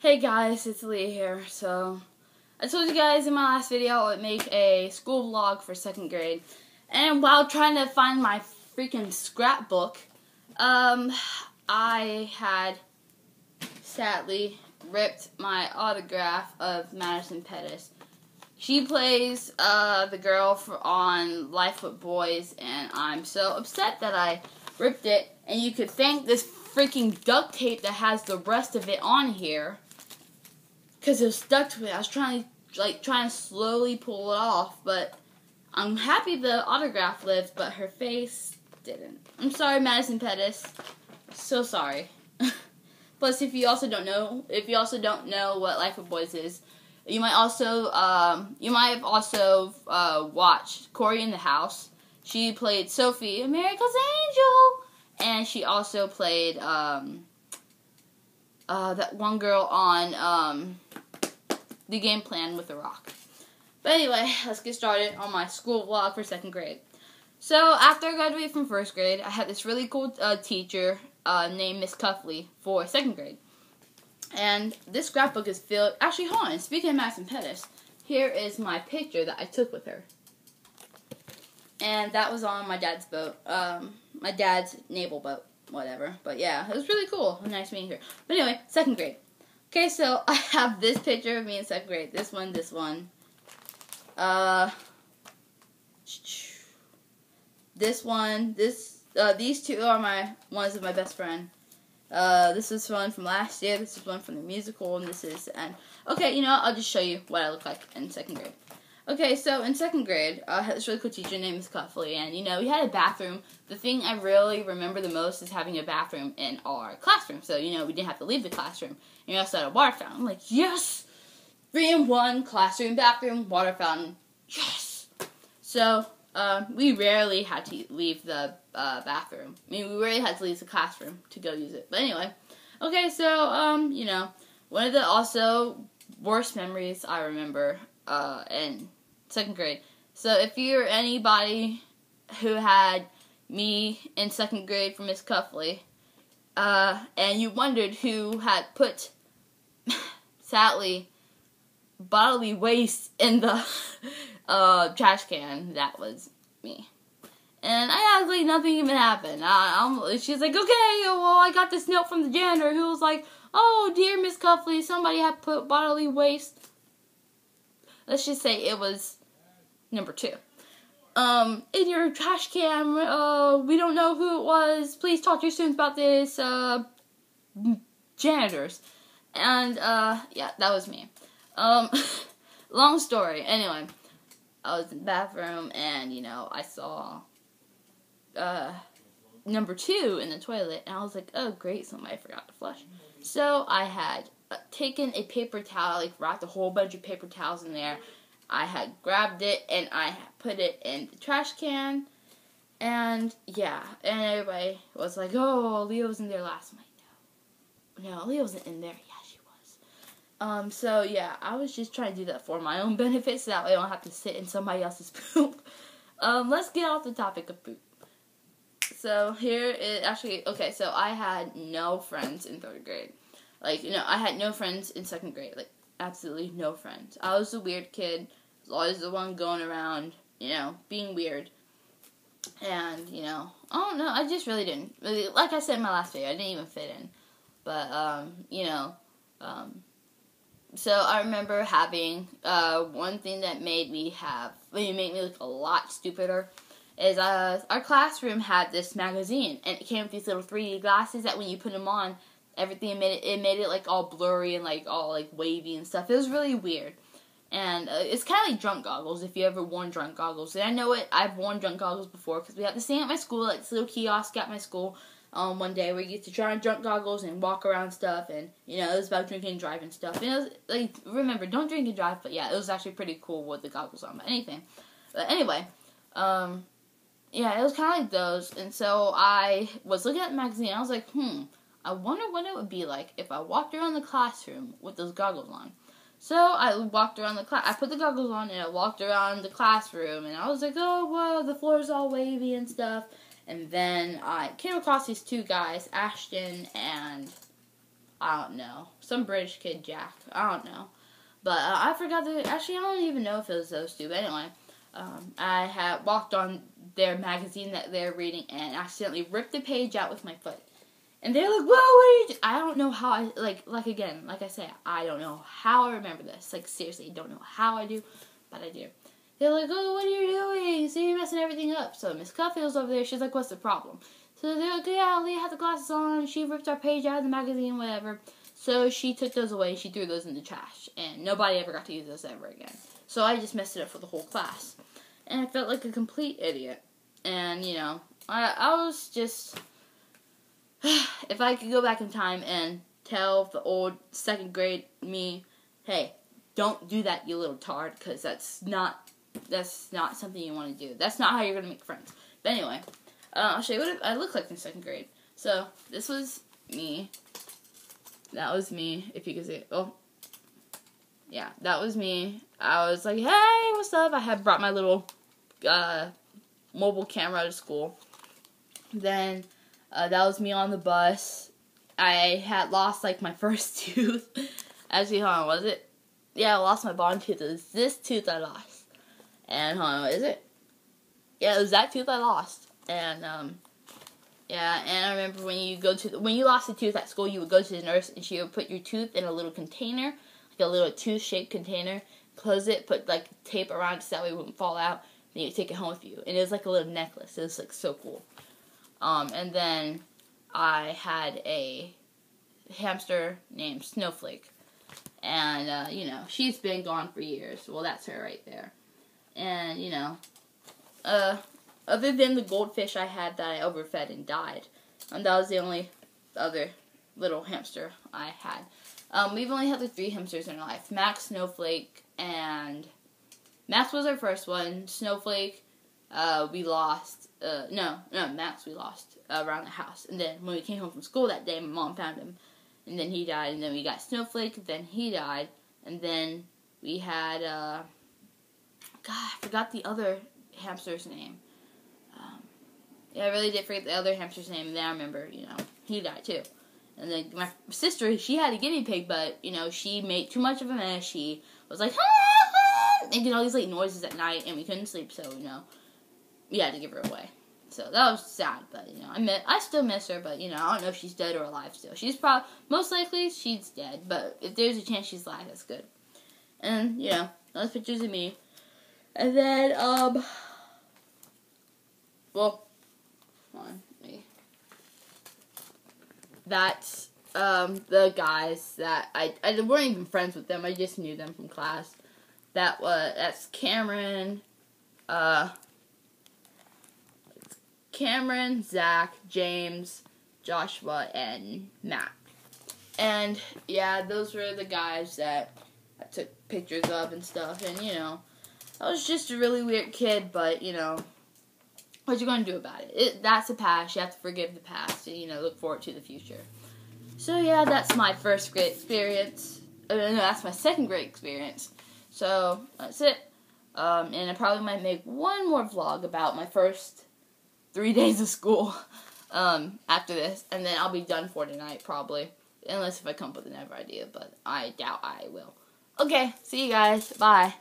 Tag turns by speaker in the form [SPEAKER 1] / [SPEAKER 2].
[SPEAKER 1] Hey guys, it's Leah here. So, I told you guys in my last video I would make a school vlog for 2nd grade. And while trying to find my freaking scrapbook, I had sadly ripped my autograph of Madison Pettis. She plays the girl on Life with Boys, and I'm so upset that I ripped it. And you could thank this freaking duct tape that has the rest of it on here, because it was stuck to it. I was trying to slowly pull it off, but I'm happy the autograph lived, but her face didn't. I'm sorry, Madison Pettis. So sorry. Plus, if you also don't know what Life with Boys is, you might have also watched Cory in the House. She played Sophie, America's Angel, and she also played that one girl on The Game Plan with The Rock. But anyway, let's get started on my school vlog for 2nd grade. So after I graduated from 1st grade, I had this really cool teacher named Miss Cuffley for 2nd grade. And this scrapbook is filled. Actually, hold on. Speaking of Madison Pettis, here is my picture that I took with her. And that was on my dad's boat. My dad's naval boat. Whatever. But yeah, it was really cool. Nice meeting her. But anyway, 2nd grade. Okay, so I have this picture of me in 2nd grade. This one. This one, these two are ones of my best friend. This is one from last year, this is one from the musical, and this is, okay, you know what, I'll just show you what I look like in 2nd grade. Okay, so in 2nd grade, I had this really cool teacher named Miss Cuffley, and, you know, we had a bathroom. The thing I really remember the most is having a bathroom in our classroom, so, you know, we didn't have to leave the classroom, and we also had a water fountain. I'm like, yes! 3-in-1, classroom, bathroom, water fountain, yes! So, we rarely had to leave the bathroom. I mean, we rarely had to leave the classroom to go use it. But anyway, okay, so, you know, one of the also worst memories I remember in 2nd grade. So if you're anybody who had me in 2nd grade from Miss Cuffley, and you wondered who had put, sadly, bodily waste in the trash can, that was me. And I act like nothing even happened. She's like, okay, well, I got this note from the janitor who was like, oh, dear Miss Cuffley, somebody had put bodily waste. Let's just say it was number 2. In your trash can, we don't know who it was. Please talk to your students about this, janitors. And, yeah, that was me. Long story. Anyway, I was in the bathroom, and, you know, I saw number 2 in the toilet, and I was like, oh great, somebody forgot to flush. So I had taken a paper towel, like wrapped a whole bunch of paper towels in there. I had grabbed it, and I had put it in the trash can, and yeah, and everybody was like, oh, Leah was in there last night. No, Leah wasn't in there. Yeah, she was. So yeah, I was just trying to do that for my own benefit, so that way I don't have to sit in somebody else's poop. Let's get off the topic of poop. So here is actually, okay, so I had no friends in 3rd grade. Like, you know, I had no friends in 2nd grade. Like, absolutely no friends. I was the weird kid. I was always the one going around, you know, being weird. And, you know, I don't know, I just really didn't. Like I said in my last video, I didn't even fit in. But, you know, so I remember having, one thing that made me look a lot stupider is, our classroom had this magazine, and it came with these little 3D glasses that when you put them on, everything made it like all blurry and like all like wavy and stuff. It was really weird. And it's kind of like drunk goggles, if you ever worn drunk goggles. And I know I've worn drunk goggles before, because we had this thing at my school, like this little kiosk at my school, one day where you get to try on drunk goggles and walk around stuff, and, you know, it was about drinking and driving stuff. And it was, like, remember, don't drink and drive, but yeah, it was actually pretty cool with the goggles on, but anything. But anyway, yeah, it was kind of like those, and so I was looking at the magazine, and I was like, I wonder what it would be like if I walked around the classroom with those goggles on. So I walked around I put the goggles on, and I walked around the classroom, and I was like, oh, whoa, the floor's all wavy and stuff. And then I came across these 2 guys, Ashton and I don't know. Some British kid, Jack. I don't know. But I forgot actually, I don't even know if it was those two. But anyway, I had walked on their magazine that they're reading and accidentally ripped the page out with my foot. And they're like, "Whoa, what are you doing?" I don't know how I, like again, like I say, I don't know how I remember this. Like, seriously, I don't know how I do, but I do. They're like, "Oh, what are you doing? So you're messing everything up." So Miss Cuffie's over there. She's like, "What's the problem?" So they're like, "Yeah, Leah had the glasses on. She ripped our page out of the magazine, whatever." So she took those away. She threw those in the trash. And nobody ever got to use those ever again. So I just messed it up for the whole class. And I felt like a complete idiot. And, you know, I was just... if I could go back in time and tell the old second grade me, hey, don't do that, you little tard, because that's not something you want to do. That's not how you're going to make friends. But anyway, I'll show you what I look like in second grade. So, this was me. That was me, if you can see it. Oh, yeah, that was me. I was like, hey, what's up? I had brought my little mobile camera to school. Then, that was me on the bus. I had lost, like, my first tooth. Actually, hold on, was it? Yeah, I lost my bottom tooth. It was this tooth I lost. And, hold on, is it? Yeah, it was that tooth I lost. And, yeah, and I remember when you lost a tooth at school, you would go to the nurse, and she would put your tooth in a little container, like a little tooth-shaped container, close it, put, like, tape around it so that way it wouldn't fall out, then you take it home with you. And it was like a little necklace. It was, like, so cool. And then I had a hamster named Snowflake. And, you know, she's been gone for years. Well, that's her right there. And, you know, other than the goldfish I had that I overfed and died. And that was the only other little hamster I had. We've only had like 3 hamsters in our life. Max, Snowflake, and... Max was our first one. Snowflake, we lost... Max we lost around the house. And then when we came home from school that day, my mom found him. And then he died. And then we got Snowflake. Then he died. And then we had... God, I forgot the other hamster's name. Yeah, I really did forget the other hamster's name, and then I remember, you know, he died too. And then my sister, she had a guinea pig, but, you know, she made too much of a mess. She was like, making all these, like, noises at night, and we couldn't sleep, so, you know, we had to give her away. So that was sad, but, you know, I still miss her, but, you know, I don't know if she's dead or alive still. She's probably, most likely, she's dead, but if there's a chance she's alive, that's good. And, you know, those pictures of me. And then, well... That's the guys that I weren't even friends with them. I just knew them from class. That's Cameron, Zach, James, Joshua, and Matt. And yeah, those were the guys that I took pictures of and stuff. And you know, I was just a really weird kid, but you know. What you gonna do about it? That's the past. You have to forgive the past and, you know, look forward to the future. So, yeah, that's my first grade experience. No, that's my second grade experience. So, that's it. And I probably might make one more vlog about my first 3 days of school after this. And then I'll be done for tonight, probably. Unless if I come up with another idea, but I doubt I will. Okay, see you guys. Bye.